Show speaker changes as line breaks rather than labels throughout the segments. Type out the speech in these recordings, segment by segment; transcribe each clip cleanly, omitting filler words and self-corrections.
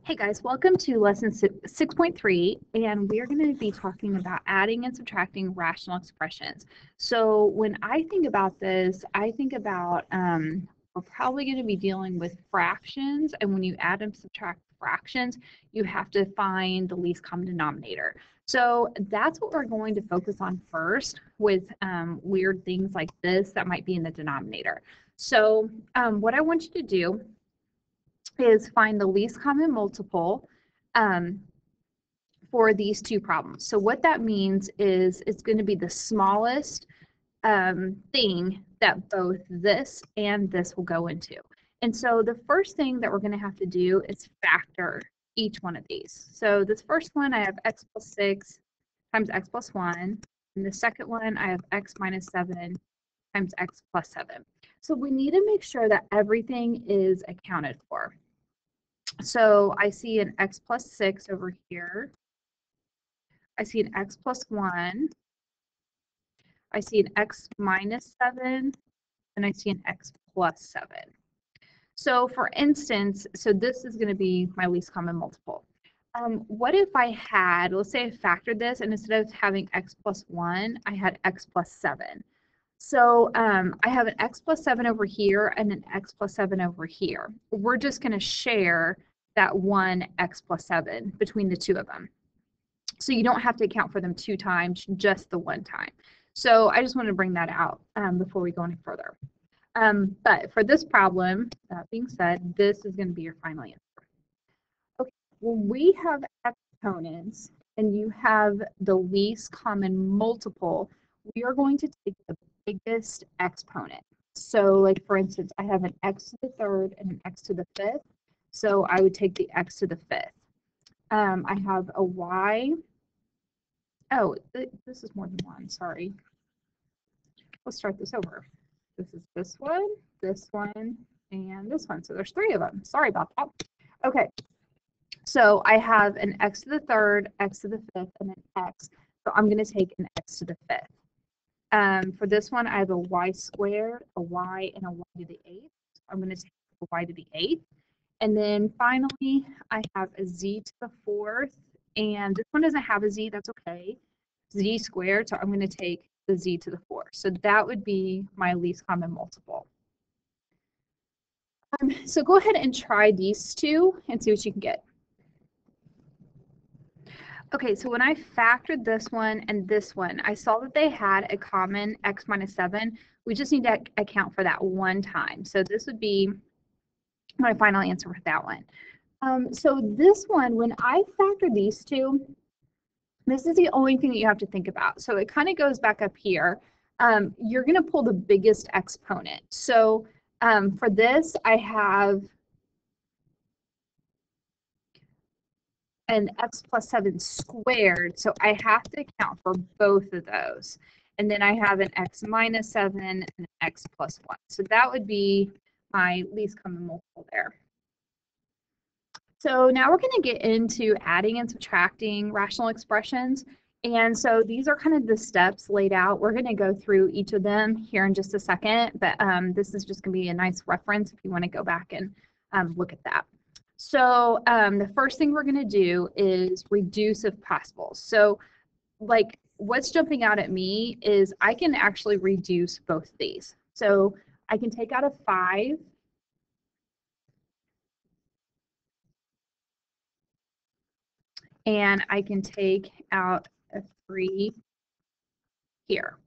Hey guys, welcome to lesson 6.3, and we're going to be talking about adding and subtracting rational expressions. So when I think about this, I think about we're probably going to be dealing with fractions, and when you add and subtract fractions, you have to find the least common denominator. So that's what we're going to focus on first with weird things like this that might be in the denominator. So what I want you to do is find the least common multiple for these two problems. So what that means is it's going to be the smallest thing that both this and this will go into. And so the first thing that we're going to have to do is factor each one of these. So this first one, I have x plus 6 times x plus 1. And the second one, I have x minus 7 times x plus 7. So we need to make sure that everything is accounted for. So I see an x plus 6 over here. I see an x plus 1. I see an x minus 7. And I see an x plus 7. So for instance, so this is going to be my least common multiple. What if I had, let's say I factored this, and instead of having x plus 1, I had x plus 7. So I have an x plus 7 over here and an x plus 7 over here. We're just going to share that one x plus 7 between the two of them. So you don't have to account for them 2 times, just the 1 time. So I just wanted to bring that out before we go any further. But for this problem, that being said, this is going to be your final answer. Okay, when we have exponents and you have the least common multiple, we are going to take the biggest exponent. So like for instance, I have an x to the third and an x to the fifth. So I would take the x to the fifth. I have a y. Oh, this is more than one, sorry. Let's start this over. This is this one, and this one. So there's 3 of them. Sorry about that. Okay, so I have an x to the third, x to the fifth, and an x. So I'm going to take an x to the fifth. For this one, I have a y squared, a y, and a y to the 8th. So I'm going to take a y to the 8th. And then finally, I have a z to the 4th. And this one doesn't have a z, that's okay. Z squared, so I'm going to take the z to the 4th. So that would be my least common multiple. So go ahead and try these two and see what you can get. Okay, so when I factored this one and this one, I saw that they had a common x minus 7. We just need to account for that 1 time. So this would be my final answer for that one. So this one, when I factor these two, this is the only thing that you have to think about. So it kind of goes back up here. You're going to pull the biggest exponent. So for this, I have an x plus 7 squared. So I have to account for both of those. And then I have an x minus 7 and an x plus 1. So that would be my least common multiple there. So now we're going to get into adding and subtracting rational expressions. And so these are kind of the steps laid out. We're going to go through each of them here in just a second, but this is just going to be a nice reference if you want to go back and look at that. So the first thing we're going to do is reduce if possible. So like what's jumping out at me is I can actually reduce both these. So I can take out a 5. And I can take out a 3 here.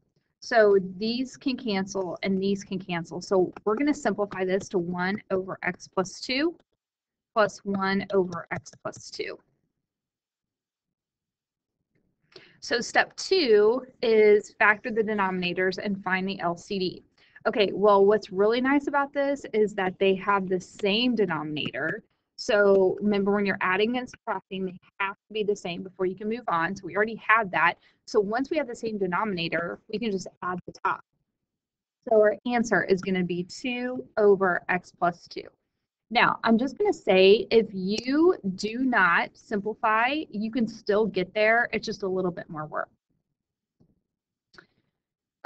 So these can cancel and these can cancel. So we're going to simplify this to 1 over x plus 2 plus 1 over x plus 2. So step 2 is factor the denominators and find the LCD. Okay, well, what's really nice about this is that they have the same denominator. So remember, when you're adding and subtracting, they have to be the same before you can move on. So we already had that. So once we have the same denominator, we can just add the top. So our answer is going to be 2 over x plus 2. Now, I'm just going to say, if you do not simplify, you can still get there. It's just a little bit more work.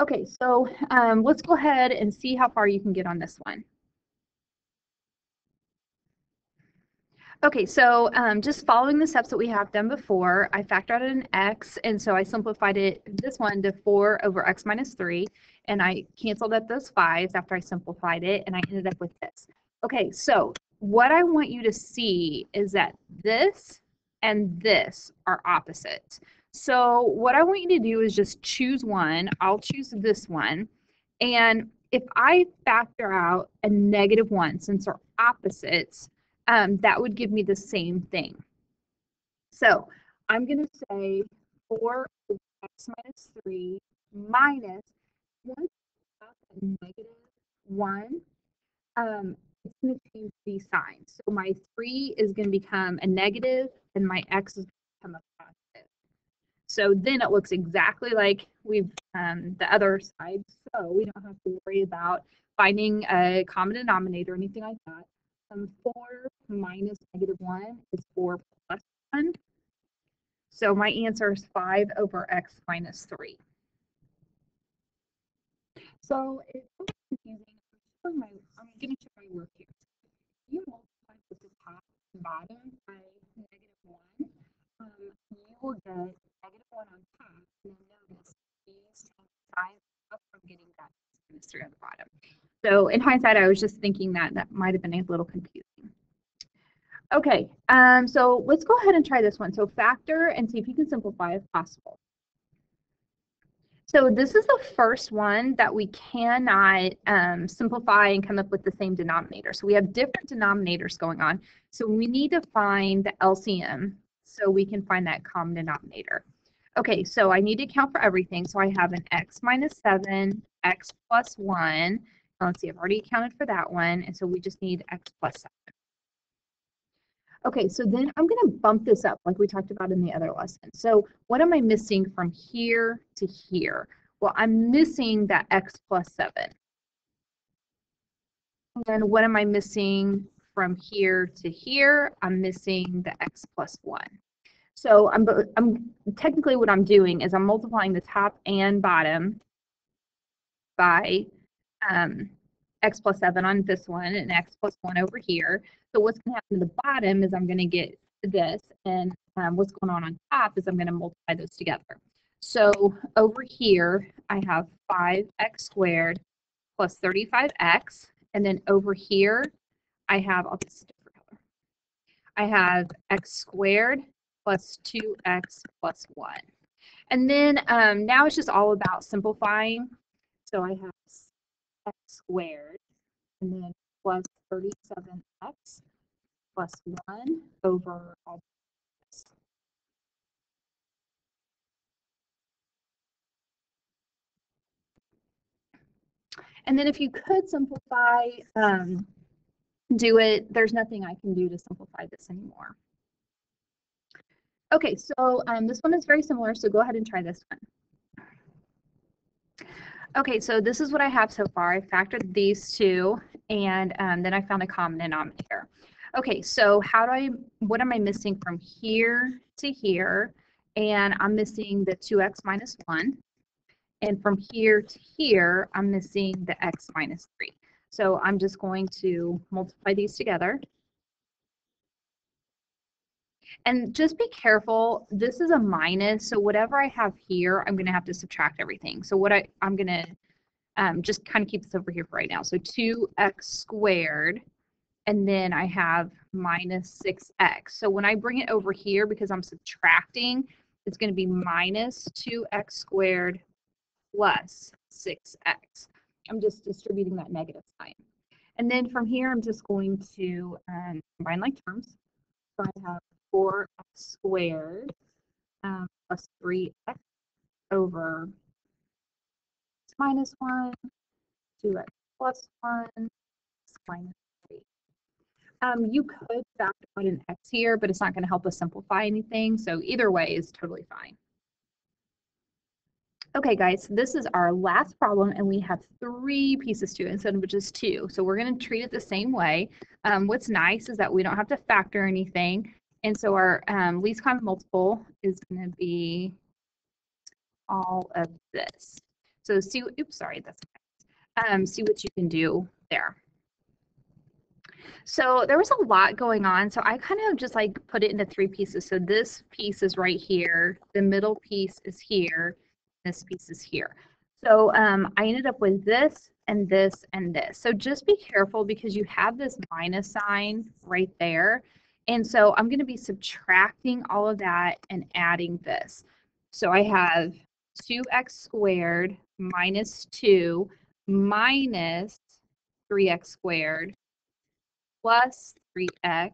Okay, so let's go ahead and see how far you can get on this one. Okay, so just following the steps that we have done before, I factored out an x, and so I simplified this one to 4 over x minus 3, and I canceled out those 5s after I simplified it, and I ended up with this. Okay, so what I want you to see is that this and this are opposites. So what I want you to do is just choose one. I'll choose this one, and if I factor out a -1, since they're opposites, that would give me the same thing. So I'm going to say 4 over x minus 3 minus, once -1, it's going to change these signs. So my 3 is going to become a negative, and my x is going to become a positive. So then it looks exactly like we've the other side. So we don't have to worry about finding a common denominator or anything like that. 4 minus -1 is 4 plus 1. So my answer is 5 over x minus 3. So it's a little confusing. I'm going to show my work here. You multiply with the top and bottom by -1, you will get -1 on top. And then notice these sides up from getting that minus 3 on the bottom. So in hindsight, I was just thinking that might have been a little confusing. Okay, so let's go ahead and try this one. So factor and see if you can simplify if possible. So this is the first one that we cannot simplify and come up with the same denominator. So we have different denominators going on. So we need to find the LCM so we can find that common denominator. Okay, so I need to account for everything. So I have an x minus 7, x plus 1. Let's see, I've already accounted for that one. And so we just need x plus 7. Okay, so then I'm going to bump this up like we talked about in the other lesson. So what am I missing from here to here? Well, I'm missing that x plus 7. And what am I missing from here to here? I'm missing the x plus 1. So I'm technically what I'm doing is I'm multiplying the top and bottom by x plus 7 on this one and x plus 1 over here. So what's going to happen to the bottom is I'm going to get this, and what's going on top is I'm going to multiply those together. So over here, I have 5x squared plus 35x, and then over here, I have, I'll just different color. I have x squared plus 2x plus 1. And then now it's just all about simplifying. So I have x squared, and then plus 37x plus 1 over all this. And then if you could simplify, do it. There's nothing I can do to simplify this anymore. Okay, so this one is very similar, so go ahead and try this one. Okay, so this is what I have so far. I factored these two, and then I found a common denominator. Okay, so what am I missing from here to here? And I'm missing the 2x minus 1. And from here to here, I'm missing the x minus 3. So I'm just going to multiply these together. And just be careful, this is a minus, so whatever I have here, I'm going to have to subtract everything. So what I'm going to just kind of keep this over here for right now. So 2x squared, and then I have minus 6x. So when I bring it over here, because I'm subtracting, it's going to be minus 2x squared plus 6x. I'm just distributing that negative sign. And then from here, I'm just going to combine like terms. So I have 4x squared plus 3x over minus 1, 2x plus 1, minus 3. You could factor out an x here, but it's not going to help us simplify anything. So either way is totally fine. Okay, guys, this is our last problem, and we have 3 pieces to it instead of just 2. So we're going to treat it the same way. What's nice is that we don't have to factor anything. And so our least common multiple is going to be all of this. So see what you can do there. So there was a lot going on. So I kind of just like put it into three pieces. So this piece is right here. The middle piece is here. This piece is here. So I ended up with this and this and this. So just be careful because you have this minus sign right there. And so I'm going to be subtracting all of that and adding this. So I have 2x squared minus 2 minus 3x squared plus 3x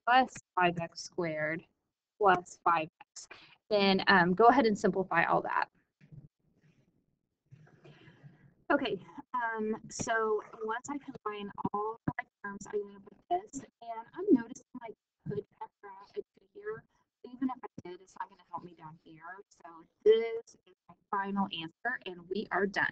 plus 5x squared plus 5x. Then go ahead and simplify all that. Okay, so once I combine all my terms, I end up with this, and I'm noticing I could factor out a 2 here. Even if I did, it's not going to help me down here. So this is my final answer, and we are done.